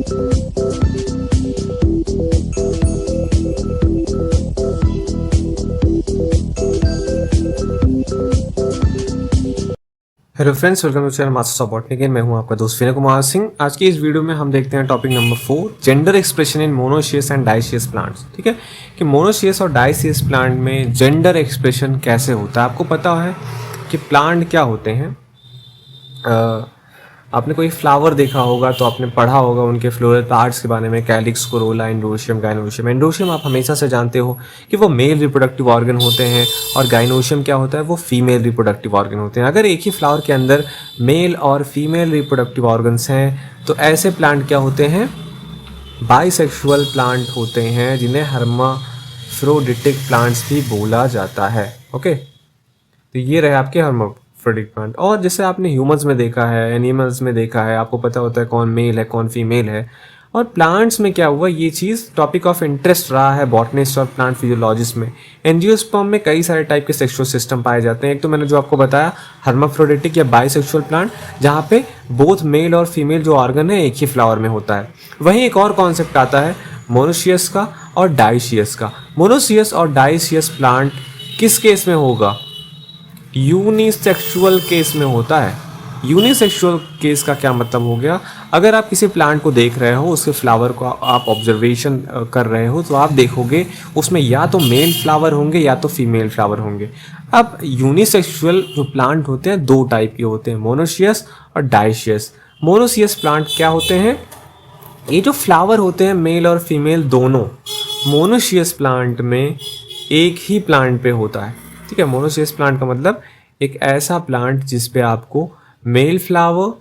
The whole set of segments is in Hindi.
Hello friends, welcome to channel masters of botany. Again मैं हूं आपका दोस्त विनय कुमार सिंह। आज की इस वीडियो में हम देखते हैं topic number 4, gender expression in monoecious and dioecious plants. ठीक है, कि मोनोशियस और डाइशियस प्लांट में जेंडर एक्सप्रेशन कैसे होता है। आपको पता है कि प्लांट क्या होते हैं। आपने कोई फ्लावर देखा होगा तो आपने पढ़ा होगा उनके फ्लोरल पार्ट्स के बारे में, calyx, Corolla, androecium, gynoecium. Androecium आप हमेशा से जानते हो कि वो मेल रिप्रोडक्टिव ऑर्गन होते हैं, और गाइनोशियम क्या होता है, वो फीमेल रिप्रोडक्टिव ऑर्गन होते हैं। अगर एक ही फ्लावर के अंदर मेल और फीमेल रिप्रोडक्टिव ऑर्गन्स हैं तो ऐसे प्लांट क्या होते हैं, बाइसेक्सुअल प्लांट होते हैं, जिन्हें हर्माफ्रोडिटिक प्लांट्स भी बोला जाता है। ओके, तो ये रहे आपके हर्माफ्रोडिटिक प्लांट। और जैसे आपने ह्यूमंस में देखा है, एनिमल्स में देखा है, आपको पता होता है कौन मेल है कौन फीमेल है। और प्लांट्स में क्या हुआ, ये चीज़ टॉपिक ऑफ इंटरेस्ट रहा है बॉटनिस्ट और प्लांट फिजियोलॉजिस्ट में। एंजियोस्पर्म में कई सारे टाइप के सेक्सुअल सिस्टम पाए जाते हैं। एक तो मैंने जो आपको बताया हर्माफ्रोडिटिक या बाइसेक्सुअल प्लांट, जहाँ पे बोथ मेल और फीमेल जो ऑर्गन है एक ही फ्लावर में होता है। वहीं एक और कॉन्सेप्ट आता है मोनोशियस का और डाइशियस का। मोनोशियस और डाइशियस प्लांट किस केस में होगा, यूनिसेक्सुअल केस में होता है। यूनिसेक्सुअल केस का क्या मतलब हो गया, अगर आप किसी प्लांट को देख रहे हो, उसके फ्लावर को आप ऑब्जर्वेशन कर रहे हो, तो आप देखोगे उसमें या तो मेल फ्लावर होंगे या तो फीमेल फ्लावर होंगे। अब यूनिसेक्सुअल जो प्लांट होते हैं दो टाइप के होते हैं, मोनोशियस और डाइशियस। मोनोशियस प्लांट क्या होते हैं, ये जो फ्लावर होते हैं मेल और फीमेल दोनों मोनोशियस प्लांट में एक ही प्लांट पे होता है। ठीक है, मोनोशियस प्लांट का मतलब एक ऐसा प्लांट जिस पे आपको मेल फ्लावर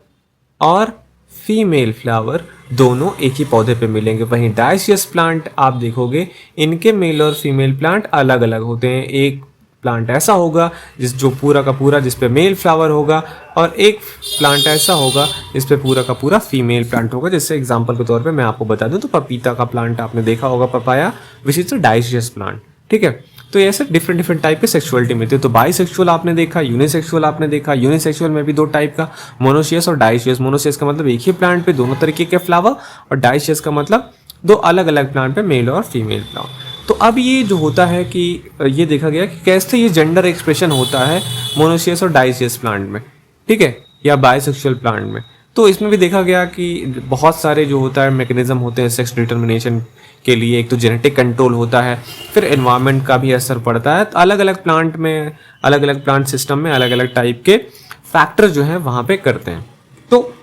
और फीमेल फ्लावर दोनों एक ही पौधे पे मिलेंगे। वहीं डाइशियस प्लांट आप देखोगे इनके मेल और फीमेल प्लांट अलग अलग होते हैं। एक प्लांट ऐसा होगा जो पूरा का पूरा जिस पे मेल फ्लावर होगा, और एक प्लांट ऐसा होगा जिस पे पूरा का पूरा फीमेल प्लांट होगा। जैसे एग्जांपल के तौर पे मैं आपको बता दूं तो पपीता का प्लांट आपने देखा होगा, papaya, which is a dioecious plant. ठीक है, तो ऐसे डिफरेंट टाइप के सेक्सुअलिटी मिलती है। तो बाइसेक्सुअल आपने देखा, यूनिसेक्सुअल आपने देखा। यूनिसेक्सुअल में भी दो टाइप का, मोनोशियस और डाइशियस। मोनोशियस का मतलब एक ही प्लांट पे दोनों तरीके के फ्लावर, और डाइशियस का मतलब दो अलग अलग प्लांट पे मेल और फीमेल फ्लावर। तो अब ये जो होता है कि ये देखा गया कि कैसे ये जेंडर एक्सप्रेशन होता है मोनोशियस और डाइशियस प्लांट में, ठीक है, या बाइसेक्सुअल प्लांट में। तो इसमें भी देखा गया कि बहुत सारे जो होता है मैकेनिज्म होते हैं सेक्स डिटर्मिनेशन के लिए। एक तो जेनेटिक कंट्रोल होता है, फिर एनवायरनमेंट का भी असर पड़ता है। तो अलग अलग प्लांट में, अलग अलग प्लांट सिस्टम में अलग अलग टाइप के फैक्टर जो हैं वहाँ पे करते हैं। तो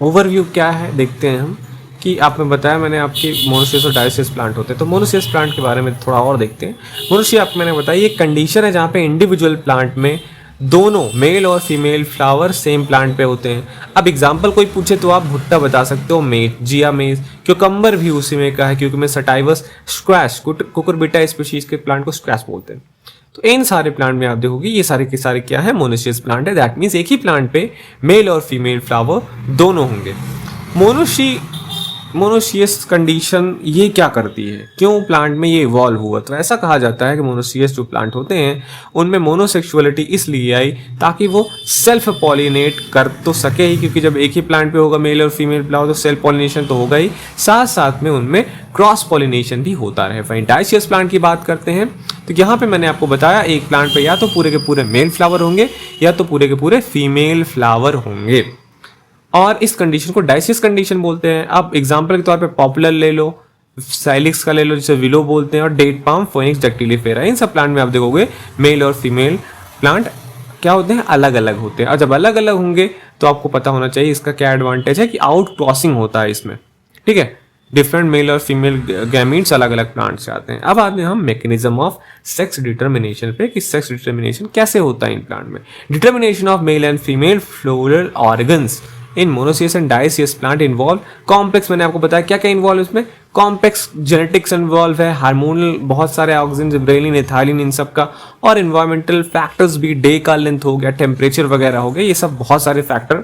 ओवरव्यू क्या है देखते हैं हम, कि आपने बताया मैंने आपकी मोनोशियस और डाइशियस प्लांट होते हैं। तो मोनोशियस प्लांट के बारे में थोड़ा और देखते हैं। मोनोशियस आपको मैंने बताया ये कंडीशन है जहाँ पे इंडिविजुअल प्लांट में दोनों मेल और फीमेल फ्लावर सेम प्लांट पे होते हैं। अब एग्जांपल कोई पूछे तो आप भुट्टा बता सकते हो, मेज, जिया मेज, क्यूकम्बर भी उसी में का है क्योंकि मैं सटाइवस स्क्वैश, कुकुरबिटा स्पीशीज के प्लांट को स्क्वैश बोलते हैं। तो इन सारे प्लांट में आप देखोगे ये सारे के सारे क्या है, मोनोशियस प्लांट है। दैट मीन्स एक ही प्लांट पे मेल और फीमेल फ्लावर दोनों होंगे। मोनोशियस कंडीशन ये क्या करती है, क्यों प्लांट में ये इवॉल्व हुआ। तो ऐसा कहा जाता है कि मोनोशियस जो प्लांट होते हैं उनमें मोनोसेक्सुअलिटी इसलिए आई ताकि वो सेल्फ पॉलिनेट कर तो सके ही, क्योंकि जब एक ही प्लांट पे होगा मेल और फीमेल फ्लावर तो सेल्फ पॉलिनेशन तो होगा ही, साथ साथ में उनमें क्रॉस पॉलिनेशन भी होता रहे। वहीं डाइशियस प्लांट की बात करते हैं तो यहाँ पे मैंने आपको बताया एक प्लांट पे या तो पूरे के पूरे मेल फ्लावर होंगे या तो पूरे के पूरे फीमेल फ्लावर होंगे, और इस कंडीशन को डाइशियस कंडीशन बोलते हैं। अब एग्जांपल के तौर पे पॉपुलर ले लो, साइलिक्स का ले लो जिसे विलो बोलते हैं, और डेट पाम, फोनिक्स डैक्टिलिफेरा, इन सब प्लांट में आप देखोगे मेल और फीमेल प्लांट क्या होते हैं, अलग अलग होते हैं। और जब अलग अलग होंगे तो आपको पता होना चाहिए इसका क्या एडवांटेज है कि आउट क्रॉसिंग होता है इसमें। ठीक है, डिफरेंट मेल और फीमेल गैमीट्स अलग अलग प्लांट से आते हैं। अब आते हैं हम मैकेनिज्म ऑफ सेक्स डिटर्मिनेशन पे कि सेक्स डिटर्मिनेशन कैसे होता है इन प्लांट में। Determination of male and female floral organs in monoecious and dioecious plant involve complex, मैंने आपको बताया क्या क्या इन्वॉल्व इसमें, कॉम्प्लेक्स जेनेटिक्स इन्वॉल्व है, हार्मोनल बहुत सारे ऑक्सीजन, जिब्रेलिन, एथाइलिन, इन सब का, और इन्वायरमेंटल फैक्टर्स भी, डे का लेंथ हो गया, टेम्परेचर वगैरह हो गया, ये सब बहुत सारे फैक्टर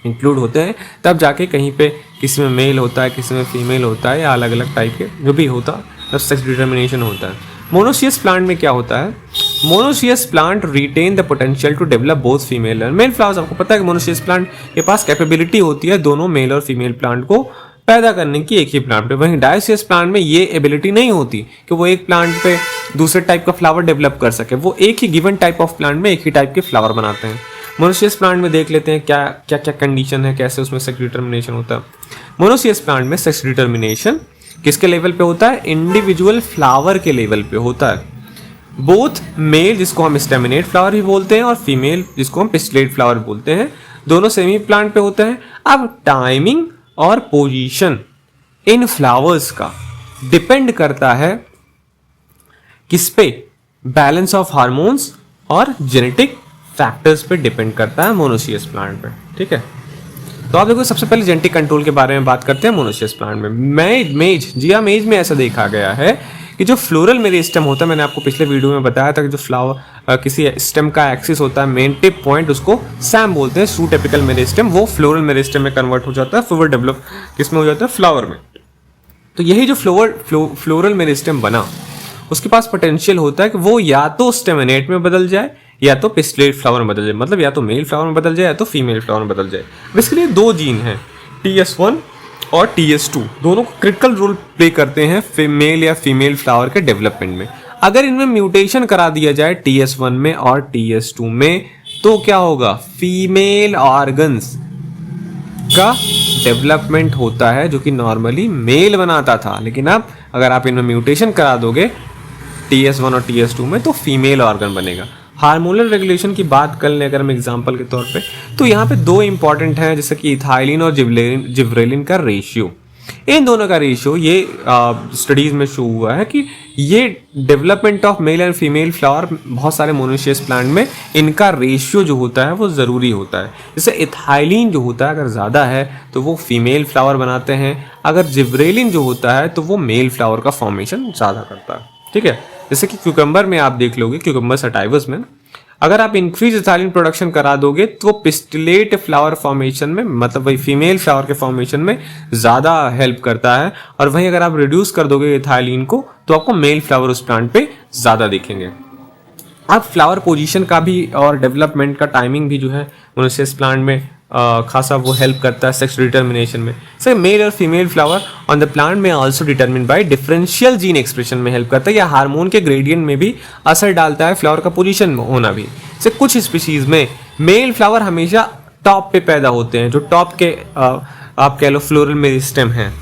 इंक्लूड होते हैं। तब जाके कहीं पे किसी में मेल होता है, किसी में फीमेल होता है, या अलग अलग टाइप के जो भी होता है तब सेक्स डिटर्मिनेशन होता है। मोनोशियस प्लांट में क्या होता है, monoecious plant retain the potential to develop both female and male flowers. आपको पता है कि मोनोशियस प्लांट के पास कैपेबिलिटी होती है दोनों मेल और फीमेल प्लांट को पैदा करने की एक ही प्लांट पे। वहीं डायोसियस प्लांट में ये एबिलिटी नहीं होती कि वो एक प्लांट पे दूसरे टाइप का फ्लावर डेवलप कर सके। वो एक ही गिवन टाइप ऑफ प्लांट में एक ही टाइप के फ्लावर बनाते हैं। मोनोसियस प्लांट में देख लेते हैं क्या क्या क्या कंडीशन है, कैसे उसमें सेक्स डिटर्मिनेशन होता है। मोनोसियस प्लांट में सेक्स डिटर्मिनेशन किसके लेवल पे होता है? इंडिविजुअल फ्लावर के लेवल पे होता है। बोथ मेल, जिसको हम स्टेमिनेट फ्लावर भी बोलते हैं, और फीमेल, जिसको हम पिस्टिलेट फ्लावर बोलते हैं, दोनों सेमी प्लांट पे होते हैं। अब टाइमिंग और पोजीशन इन फ्लावर्स का डिपेंड करता है किस पे? बैलेंस ऑफ हार्मोन्स और जेनेटिक फैक्टर्स पे डिपेंड करता है मोनोसियस प्लांट पे। ठीक है, तो आप देखो सबसे पहले जेनेटिक कंट्रोल के बारे में बात करते हैं मोनोसियस प्लांट में। मेज में ऐसा देखा गया है कि जो फ्लोरल मेरिस्टेम होता है, मैंने आपको पिछले वीडियो में बताया था कि जो फ्लावर किसी स्टेम का एक्सिस होता है, मेन टिप पॉइंट, उसको सैम बोलते हैं, सूट एपिकल मेरिस्टेम, वो फ्लोरल मेरिस्टेम में कन्वर्ट हो जाता है, फ्लावर डेवलप किसमें हो जाता है? फ्लावर में। तो यही जो फ्लोरल मेरिस्टेम बना, उसके पास पोटेंशियल होता है कि वो या तो स्टेमिनेट में बदल जाए या तो पिस्टिलेट फ्लावर में बदल जाए, मतलब या तो मेल फ्लावर में बदल जाए या तो फीमेल फ्लावर में बदल जाए। इसके लिए दो जीन हैं, TS1 और TS2, दोनों क्रिटिकल रोल प्ले करते हैं मेल या फीमेल फ्लावर के डेवलपमेंट में। अगर इनमें म्यूटेशन करा दिया जाए TS1 में और TS2 में, तो क्या होगा? फीमेल ऑर्गन्स का डेवलपमेंट होता है जो कि नॉर्मली मेल बनाता था, लेकिन अब अगर आप इनमें म्यूटेशन करा दोगे TS1 और TS2 में, तो फीमेल ऑर्गन बनेगा। हार्मोनल रेगुलेशन की बात कर लें अगर हम एग्जांपल के तौर पे, तो यहाँ पे दो इंपॉर्टेंट हैं, जैसे कि इथाइलिन और जिब्रेलिन का रेशियो। इन दोनों का रेशियो ये स्टडीज में शो हुआ है कि ये development of male and female flower, बहुत सारे मोनोसियस प्लांट में इनका रेशियो जो होता है वो ज़रूरी होता है। जैसे इथाइलिन जो होता है अगर ज़्यादा है तो वो फीमेल फ्लावर बनाते हैं, अगर जिब्रेलिन जो होता है तो वो मेल फ्लावर का फॉर्मेशन ज़्यादा करता है। ठीक है, जैसे कि क्यूकम्बर में आप देख लोगे, क्यूकम्बर सटाइवस में अगर आप इंक्रीज इथाइलिन प्रोडक्शन करा दोगे तो पिस्टिलेट फ्लावर फॉर्मेशन में, मतलब वही फीमेल फ्लावर के फॉर्मेशन में ज़्यादा हेल्प करता है, और वहीं अगर आप रिड्यूस कर दोगे इथाइलिन को तो आपको मेल फ्लावर उस प्लांट पे ज़्यादा दिखेंगे। अब फ्लावर पोजीशन का भी और डेवलपमेंट का टाइमिंग भी जो है मोनोसियस प्लांट में खासा वो हेल्प करता है सेक्स डिटर्मिनेशन में। सर मेल और female flower on the plant में also determine by differential gene expression में हेल्प करता है, या हार्मोन के ग्रेडियंट में भी असर डालता है फ्लावर का पोजीशन होना भी। से कुछ स्पीशीज में मेल फ्लावर हमेशा टॉप पे पैदा होते हैं, जो टॉप के आप कह लो फ्लोरल मेरिस्टेम हैं,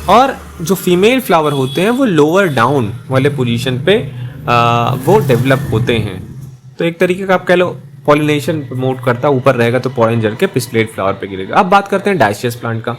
और जो फीमेल फ्लावर होते हैं वो लोअर डाउन वाले पोजीशन पे वो डेवलप होते हैं। तो एक तरीके का आप कह लो पॉलिनेशन प्रमोट करता, ऊपर रहेगा तो पॉलन जल के पिस्टिलेट फ्लावर पे गिरेगा। अब बात करते हैं डायसियस प्लांट का।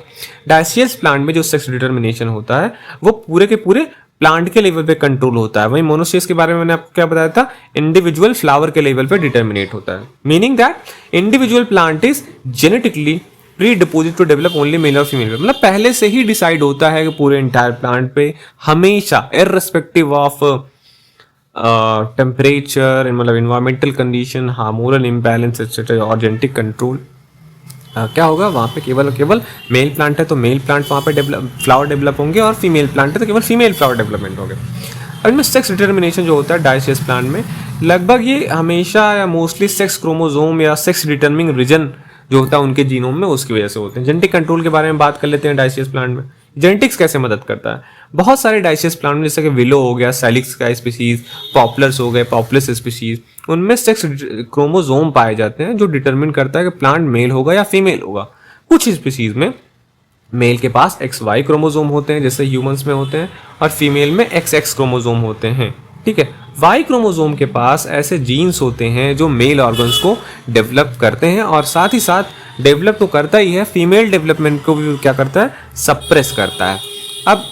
डायसियस प्लांट में जो सेक्स डिटर्मिनेशन होता है वो पूरे के पूरे प्लांट के लेवल पे कंट्रोल होता है। वहीं मोनोसियस के बारे में मैंने आपको क्या बताया था, इंडिविजुअल फ्लावर के लेवल पे डिटर्मिनेट होता है, meaning that individual plant is genetically predisposed to develop only male और फीमेल, मतलब पहले से ही डिसाइड होता है कि पूरे इंटायर प्लांट पे हमेशा इररिस्पेक्टिव ऑफ टेम्परेचर, मतलब environmental condition, hormonal imbalance etcetera और जेनेटिक कंट्रोल, क्या होगा वहाँ पे केवल मेल प्लांट है तो मेल प्लांट वहाँ पे फ्लावर डेवलप होंगे, और फीमेल प्लांट है तो केवल फीमेल फ्लावर डेवलपमेंट होंगे। अब इनमें सेक्स डिटर्मिनेशन जो होता है डायसियस प्लांट में, लगभग ये हमेशा या मोस्टली सेक्स क्रोमोसोम या सेक्स डिटर्मिनिंग रीजन जो होता है उनके जीनोम में, उसकी वजह से होते हैं। जेनेटिक कंट्रोल के बारे में बात कर लेते हैं डायसियस प्लांट में। जेनेटिक्स कैसे मदद करता है? बहुत सारे डायसियस प्लांट में, जैसे कि विलो हो गया, सैलिक्स का स्पीसीज, पॉपुलर्स हो गए, पॉपुलस स्पीसीज, उनमें सेक्स क्रोमोसोम पाए जाते हैं जो डिटरमिन करता है कि प्लांट मेल होगा या फीमेल होगा। कुछ स्पीसीज में मेल के पास XY क्रोमोसोम होते हैं जैसे ह्यूमंस में होते हैं, और फीमेल में XX क्रोमोसोम होते हैं। ठीक है, Y क्रोमोसोम के पास ऐसे जीन्स होते हैं जो मेल ऑर्गन्स को डेवलप करते हैं, और साथ ही साथ डेवलप तो करता ही है, फीमेल डेवलपमेंट को भी क्या करता है, सप्रेस करता है। अब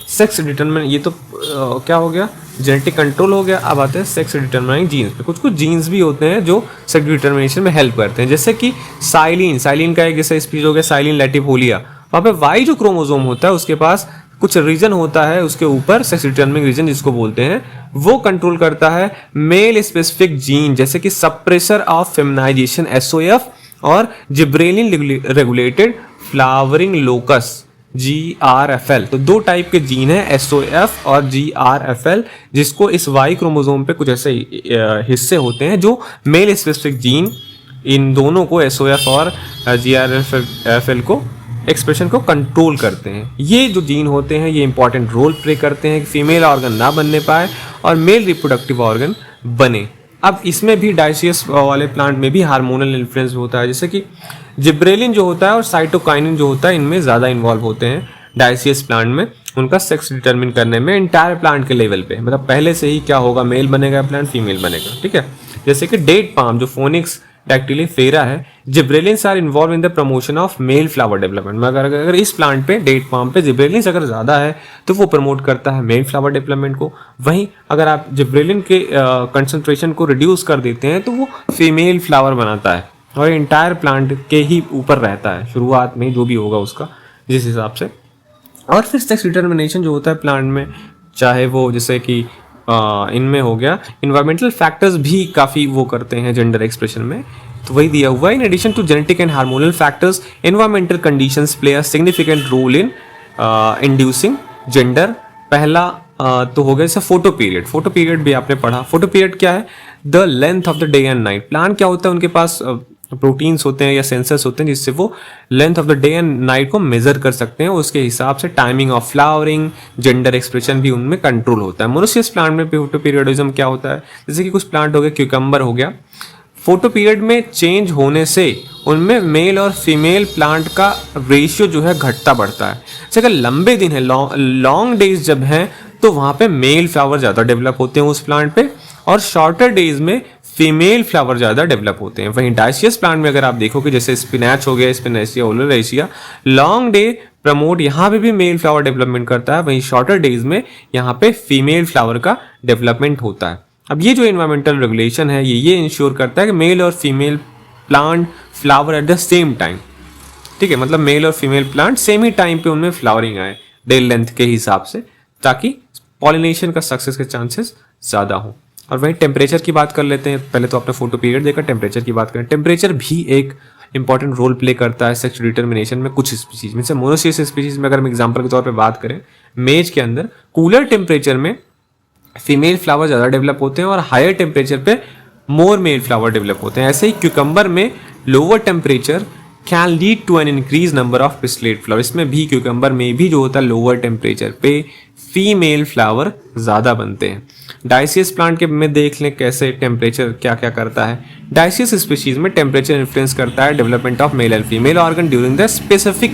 सेक्स डिटरमिन, ये तो क्या हो गया, जेनेटिक कंट्रोल हो गया। अब आते हैं सेक्स डिटरमिनिंग जीन्स पे। कुछ जीन्स भी होते हैं जो सेक्स डिटरमिनेशन में हेल्प करते हैं, जैसे कि साइलिन का एक जैसा स्पीशीज हो गया साइलिन लैटिफोलिया, वहाँ पे Y जो क्रोमोसोम होता है उसके पास कुछ रीजन होता है, उसके ऊपर सेक्स डिटरमिनिंग रीजन जिसको बोलते हैं, वो कंट्रोल करता है मेल स्पेसिफिक जीन, जैसे कि सप्रेसर ऑफ फेमिनाइजेशन SOF और gibberellin regulated flowering locus GRFL। तो दो टाइप के जीन है, SOF और GRFL, जिसको इस Y क्रोमोसोम पे कुछ ऐसे हिस्से होते हैं जो मेल स्पेसिफिक जीन इन दोनों को SOF और GRFL को एक्सप्रेशन को कंट्रोल करते हैं। ये जो जीन होते हैं ये इंपॉर्टेंट रोल प्ले करते हैं कि फीमेल ऑर्गन ना बनने पाए और मेल रिप्रोडक्टिव ऑर्गन बने। अब इसमें भी डायसियस वाले प्लांट में भी हार्मोनल इन्फ्लुएंस होता है, जैसे कि जिब्रेलिन जो होता है और साइटोकाइनिन जो होता है इनमें ज़्यादा इन्वॉल्व होते हैं डायसियस प्लांट में, उनका सेक्स डिटरमिन करने में इंटायर प्लांट के लेवल पे, मतलब पहले से ही क्या होगा, मेल बनेगा प्लांट, फीमेल बनेगा, ठीक है। जैसे कि डेट पाम जो फोनिक्स डैक्टिलिफेरा है, gibberellins are involved in the promotion of male flower development. मगर अगर इस प्लांट पे डेट पाम पे जिब्रेलिन्स अगर ज़्यादा है तो वो प्रमोट करता है मेल फ्लावर डेवलपमेंट को। वहीं अगर आप जिब्रेलिन के कंसंट्रेशन को रिड्यूस कर देते हैं तो वो फीमेल फ्लावर बनाता है और इंटायर प्लांट के ही ऊपर रहता है शुरुआत में, जो भी होगा उसका जिस हिसाब से। और फिर सेक्स डिटर्मिनेशन जो होता है प्लांट में, चाहे वो जैसे कि इनमें हो गया, इन्वायरमेंटल फैक्टर्स भी काफ़ी वो करते हैं जेंडर एक्सप्रेशन में, तो वही दिया हुआ है। In addition to genetic and hormonal factors, environmental conditions play a significant role in inducing gender. पहला तो हो गया जैसे फोटो पीरियड। फोटो पीरियड भी आपने पढ़ा। फोटो पीरियड क्या है? The length of the day and night. Plant क्या होता है, उनके पास प्रोटीन्स होते हैं या सेंसर्स होते हैं जिससे वो length of the day and night को मेजर कर सकते हैं। उसके हिसाब से timing of flowering, gender expression भी उनमें कंट्रोल होता है। मोनोसियस प्लांट में फोटो पीरियडिज्म क्या होता है, जैसे कि कुछ प्लांट हो गया, क्यूकम्बर हो गया, फोटो पीरियड में चेंज होने से उनमें मेल और फीमेल प्लांट का रेशियो जो है घटता बढ़ता है। जैसे अगर लंबे दिन है, लॉन्ग डेज जब हैं, तो वहाँ पे मेल फ्लावर ज़्यादा डेवलप होते हैं उस प्लांट पे, और शॉर्टर डेज में फीमेल फ्लावर ज़्यादा डेवलप होते हैं। वहीं डायसियस प्लांट में अगर आप देखोगे, जैसे स्पिनैच हो गया, स्पिनेशिया ओलेरेशिया, लॉन्ग डे प्रमोट यहाँ पे भी मेल फ्लावर डेवलपमेंट करता है, वहीं शॉर्टर डेज में यहाँ पे फीमेल फ्लावर का डेवलपमेंट होता है। अब ये जो इन्वायरमेंटल रेगुलेशन है ये इंश्योर करता है कि मेल और female plant flower at the same time, ठीक है, मतलब मेल और फीमेल प्लांट सेम ही टाइम पे उनमें फ्लावरिंग आए डे लेंथ के हिसाब से, ताकि पॉलिनेशन का सक्सेस के चांसेस ज़्यादा हो। और वहीं टेम्परेचर की बात कर लेते हैं। पहले तो आपने फोटो पीरियड देखा, टेम्परेचर की बात करें। टेम्परेचर भी एक इंपॉर्टेंट रोल प्ले करता है सेक्स डिटर्मिनेशन में कुछ स्पीसीज में से। मोनोसियस स्पीसीज में अगर हम एग्जांपल के तौर पे बात करें, मेज के अंदर कूलर टेम्परेचर में फीमेल फ्लावर ज़्यादा डेवलप होते हैं और हायर टेम्परेचर पे मोर मेल फ्लावर डेवलप होते हैं। ऐसे ही क्यूकम्बर में lower temperature can lead to an increase number of pistillate flower. इसमें भी क्यूकम्बर में भी जो होता है लोअर टेम्परेचर पे फीमेल फ्लावर ज़्यादा बनते हैं। डायसियस प्लांट के में देख लें कैसे टेम्परेचर क्या क्या करता है। डायसियस स्पीशीज में टेम्परेचर इन्फ्लुएंस करता है development of male and female organ during the specific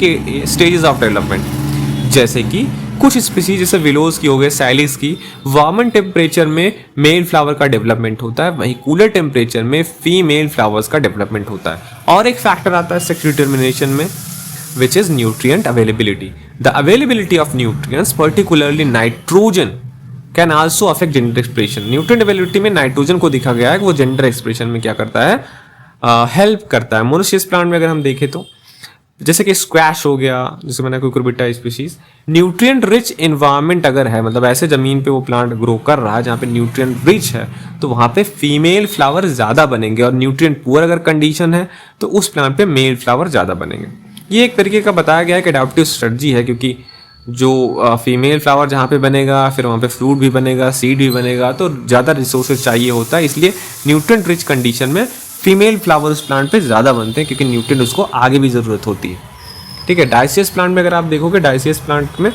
stages of development. जैसे कि कुछ स्पीसीज जैसे विलोज की हो गए, सैलिस की, वार्मन टेम्परेचर में मेल फ्लावर का डेवलपमेंट होता है, वहीं कूलर टेम्परेचर में फीमेल फ्लावर्स का डेवलपमेंट होता है। और एक फैक्टर आता है सेक्स डिटर्मिनेशन में, which is nutrient availability. The availability of nutrients, particularly nitrogen, can also affect gender expression. Nutrient availability में नाइट्रोजन को देखा गया है कि वो जेंडर एक्सप्रेशन में क्या करता है, हेल्प करता है। मोनोसियस प्लांट में अगर हम देखें तो जैसे कि स्क्वैश हो गया, जैसे मैंने Cucurbita species, nutrient rich environment अगर है, मतलब ऐसे जमीन पे वो प्लांट ग्रो कर रहा है जहाँ पे न्यूट्रिएंट रिच है, तो वहाँ पे फीमेल फ्लावर ज़्यादा बनेंगे, और न्यूट्रिएंट पुअर अगर कंडीशन है तो उस प्लांट पे मेल फ्लावर ज़्यादा बनेंगे। ये एक तरीके का बताया गया है कि अडैप्टिव स्ट्रेटजी है, क्योंकि जो फीमेल फ्लावर जहाँ पे बनेगा फिर वहाँ पे फ्रूट भी बनेगा, सीड भी बनेगा, तो ज़्यादा रिसोर्सेज चाहिए होता है, इसलिए न्यूट्रिएंट रिच कंडीशन में फीमेल फ्लावर उस प्लांट पे ज़्यादा बनते हैं, क्योंकि न्यूट्रिएंट उसको आगे भी ज़रूरत होती है। ठीक है, डायसियस प्लांट में अगर आप देखोगे, डायसियस प्लांट में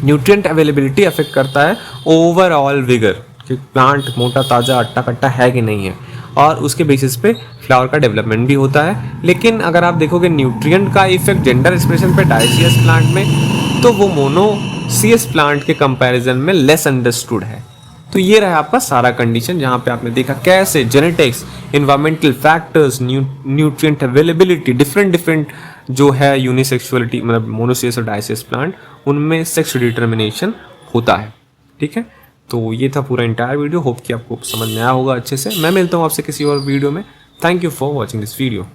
न्यूट्रिएंट अवेलेबिलिटी अफेक्ट करता है ओवरऑल विगर, कि प्लांट मोटा ताज़ा अट्टा कट्टा है कि नहीं है, और उसके बेसिस पे फ्लावर का डेवलपमेंट भी होता है। लेकिन अगर आप देखोगे न्यूट्रिएंट का इफेक्ट जेंडर एक्सप्रेशन पे डायसियस प्लांट में, तो वो मोनोसियस प्लांट के कंपैरिजन में लेस अंडरस्टूड है। तो ये रहा आपका सारा कंडीशन, जहाँ पे आपने देखा कैसे genetics, environmental factors, nutrient availability, different जो है यूनिसेक्सुअलिटी, मतलब मोनोसियस और डायसियस प्लांट, उनमें सेक्स डिटर्मिनेशन होता है। ठीक है, तो ये था पूरा इंटायर वीडियो। होप कि आपको समझ में आया होगा अच्छे से। मैं मिलता हूँ आपसे किसी और वीडियो में। Thank you for watching this video.